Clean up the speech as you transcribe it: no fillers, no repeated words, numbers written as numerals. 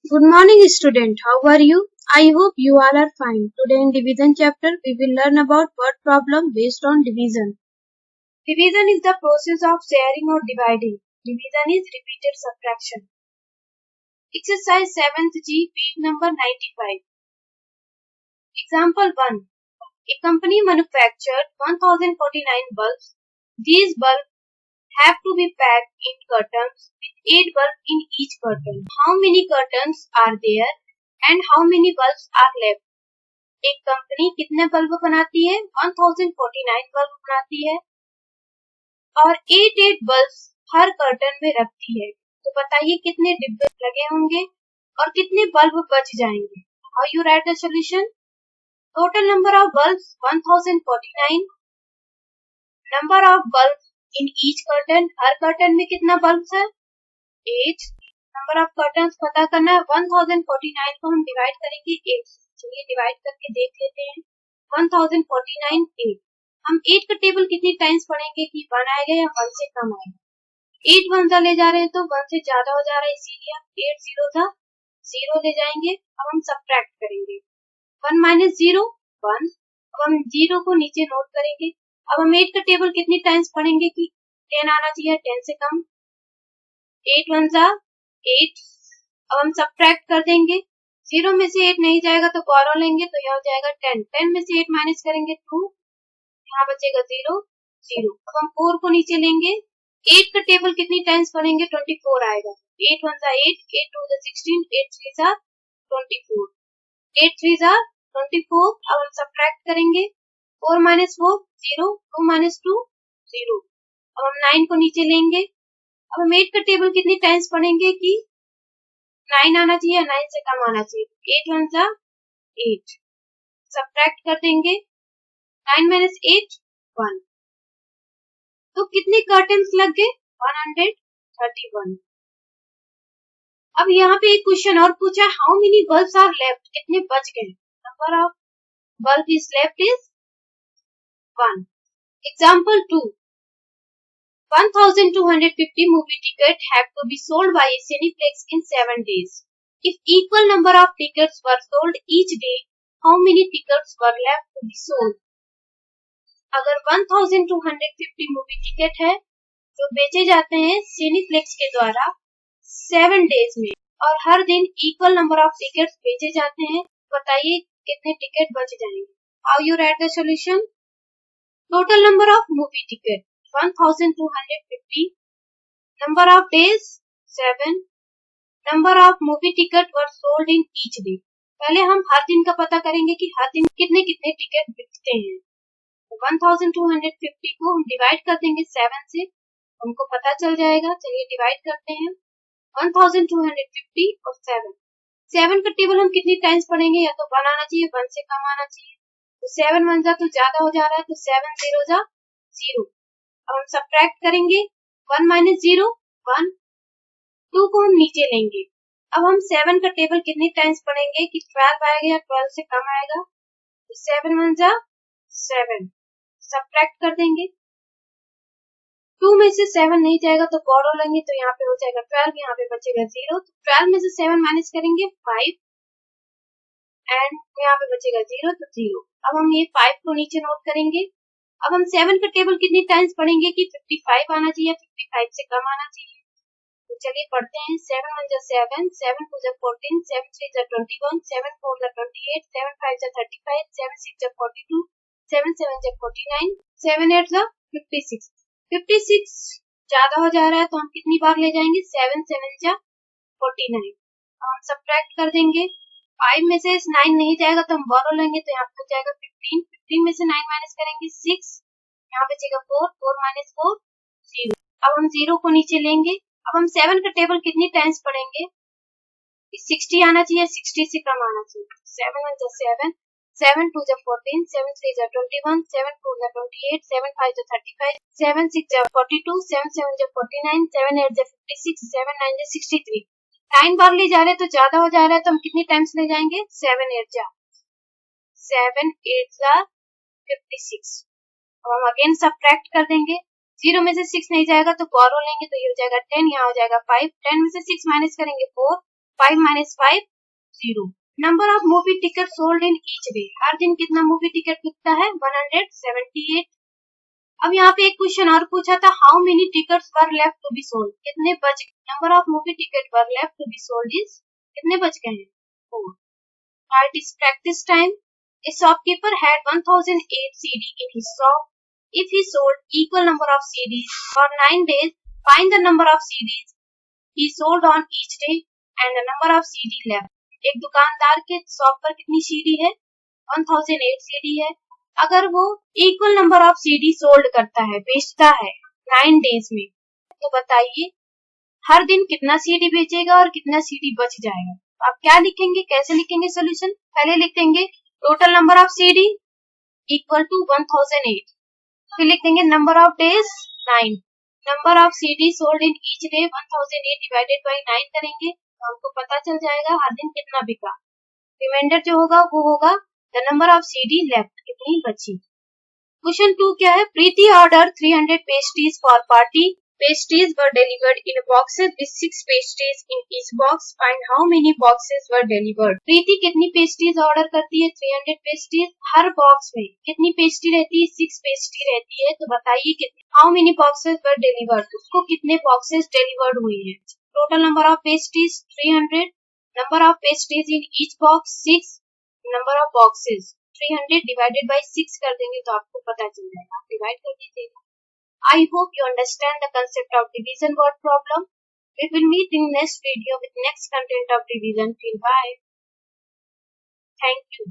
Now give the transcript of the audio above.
Good morning, student. How are you? I hope you all are fine. Today in division chapter, we will learn about word problem based on division. Division is the process of sharing or dividing. Division is repeated subtraction. Exercise 7th G, page number 95. Example 1. A company manufactured 1049 bulbs. These bulbs have to be packed in curtains with 8 bulbs in each curtain. How many curtains are there and how many bulbs are left? एक company कितने bulb बनाती है? 1049 bulb बनाती है और 8 bulb हर curtain में रखती है। तो बताइए कितने डिब्बे लगे होंगे और कितने बल्ब बच जाएंगे? How you right the solution? Total number of bulb 1049, number of bulb in each curtain, her curtain में कितना बल्ब है? 8। नंबर ऑफ कर्टन्स पता करना है। 1049 को हम डिवाइड करेंगे 8 से। चलिए डिवाइड करके देख लेते हैं। 1049 8। हम 8 का टेबल कितनी टाइम्स पढ़ेंगे कि 1 आएगा या 1 से कम आएगा? 8 1 जा ले जा रहे हैं तो 1 से ज्यादा हो जा रहा है, इसीलिए 8 0 था 0 ले जाएंगे। अब हम सब्ट्रैक्ट करेंगे। 1 माइनस 0 1। अब हम 0 को नीचे नोट करेंगे। अब हम 8 का टेबल कितनी टाइम्स पढ़ेंगे कि 10 आना चाहिए, 10 से कम। 8 1 जा 8। अब हम सब्ट्रैक्ट कर देंगे। 0 में से 8 नहीं जाएगा तो गौरव लेंगे, तो यह हो जाएगा 10। 10 में से 8 माइनस करेंगे 2, यहाँ बचेगा 0 0। अब हम 4 को नीचे लेंगे। 8 का टेबल कितनी टाइम्स पढ़ेंगे? 24 आएगा। 8 1 जा 8, 8 2 जा 16, 8 3 जा 24, 8 3 जा 24। अब हम सब्ट्रैक्ट करेंगे। 4 माइनस 4 0, 2 माइनस 2 0। अब हम 9 को नीचे लेंगे। अब हम 8 का टेबल कितनी टाइम्स पढ़ेंगे कि 9 आना चाहिए, 9 से कम आना चाहिए। 8 1 जा 8। सब्ट्रैक्ट कर देंगे। 9 माइनस 8 1। तो कितने कर्टन्स लग गए? 131। अब यहाँ पे एक क्वेश्चन और पूछा, how many bulbs are left? कितने बच गए? Number of bulb is left is 1। Example 2. 1250 movie tickets have to be sold by a Cineplex in 7 days. If equal number of tickets were sold each day, how many tickets were left to be sold? अगर 1250 movie ticket है जो बेचे जाते हैं सिनीफ्लेक्स के द्वारा 7 days में और हर दिन इक्वल नंबर ऑफ टिकट्स बेचे जाते हैं, बताइए कितने टिकट बच जाएंगे? How you right the solution? Total number of movie ticket 1250, number of days 7, number of movie ticket were sold in each day. पहले हम हर दिन का पता करेंगे कि हर दिन कितने कितने टिकट बिकते हैं। तो 1250 को हम डिवाइड कर देंगे 7 से, हमको पता चल जाएगा। चलिए डिवाइड करते हैं। 1250 और 7 का टेबल हम कितनी टाइम्स पढ़ेंगे? या तो 1 आना चाहिए, 1 से कम आना चाहिए। तो 7 1 जा तो ज्यादा हो जा रहा है, तो 7 0 जा 0। अब हम सब्ट्रैक्ट करेंगे। 1 माइनस 0 1। 2 को हम नीचे लेंगे। अब हम 7 का टेबल कितनी टाइम्स पढ़ेंगे कि 12 आएगा या 12 से कम आएगा? तो 7 1 जा 7। सब्ट्रैक्ट कर देंगे। 2 में से 7 नहीं जाएगा तो गौरव लेंगे, तो यहाँ पे हो जाएगा 12, यहाँ पे बचेगा 0। तो 12 में से 7 माइनस करेंगे 5 एंड यहाँ पे बचेगा 0, तो 0। अब हम ये 5 को नीचे नोट करेंगे। अब हम 7 का टेबल कितनी टाइम्स पढ़ेंगे कि 55 आना चाहिए, 55 से कम आना चाहिए। तो चलिए पढ़ते हैं। 7 1 जा 7, 7 2 जा 14, 7 3 जा 21, 7 4 जा 28, 7 5 जा 35, 7 6 जा 42, 7 7 जा 49, 7 8 जा 56। 56 ज्यादा हो जा रहा है तो हम कितनी बार ले जाएंगे? 7 7 जा 49। हम सब्ट्रैक्ट कर देंगे। 5 में से 9 नहीं जाएगा तो हम बोरो लेंगे, तो यहाँ पे जाएगा 15। 15 में से 9 माइनस करेंगे 6, यहाँ बचेगा 4, 4 माइनस 4 0। अब हम 0 को नीचे लेंगे। अब हम 7 का टेबल कितनी टाइम्स पढ़ेंगे? 60 आना चाहिए, 60 से कम आना चाहिए। 7 1 जा 7, 7 2 जा 14, 7 3 जा 21, 7 4 जा 28, 7 5 जा 35, 7 6 जा 42, 7 7 जा 49, 7 8 जा 56, 7 9 जा 63। 9 बार ले जा रहे तो ज्यादा हो जा रहा है, तो हम कितनी टाइम्स ले जाएंगे? 7 8 जा 7 8 जा 56। अब हम अगेन सब्ट्रैक्ट कर देंगे। 0 में से 6 नहीं जाएगा तो गौरव लेंगे, तो ये हो जाएगा 10, यहाँ हो जाएगा 5। 10 में से 6 माइनस करेंगे 4, 5 minus 5, 0. Number of movie tickets sold in each day. हर दिन कितना मूवी टिकट बिकता है? 178. अब यहाँ पे एक क्वेश्चन और पूछा था, how many tickets were left to be sold. कितने बच गए? Number of movie ticket were left to be sold is, कितने बच गए हैं? 4. It is practice time. A shopkeeper had 1008 CD in his shop. If he sold equal number of CDs for 9 days, find the number of CDs he sold on each day and the number of CD left. एक दुकानदार के shop पर कितनी CD है? 1008 CD है. अगर वो equal number of CD sold करता है, बेचता है 9 डेज में, तो बताइए हर दिन कितना सीडी बेचेगा और कितना सीडी बच जाएगा. आप क्या लिखेंगे, कैसे लिखेंगे सोल्यूशन? पहले लिखेंगे total number of CD equal to 1008. फिर लिख देंगे number of days 9. Number of CD sold in each day 1008 divided by 9 करेंगे तो हमको पता चल जाएगा हर दिन कितना बिका. रिमाइंडर जो होगा वो होगा the number of CD left, कितनी बची. क्वेश्चन 2 क्या है? Preeti order 300 pastries for party. Pastries were delivered in boxes with 6 pastries in each box. Find how many boxes were delivered. प्रीति कितनी पेस्ट्रीज ऑर्डर करती है? 300 पेस्ट्रीज. हर बॉक्स में कितनी पेस्ट्री रहती है? 6 पेस्ट्री रहती है. तो बताइए कितनी, how many boxes were delivered, उसको कितने बॉक्सेस डिलीवर्ड हुए हैं. Total number of pastries 300, number of pastries in each box 6, number of boxes 300 divided by 6 कर देंगे तो आपको पता चल जाएगा. डिवाइड कर दीजिएगा. I hope you understand the concept of division word problem. We will meet in next video with next content of division. Till bye. Thank you.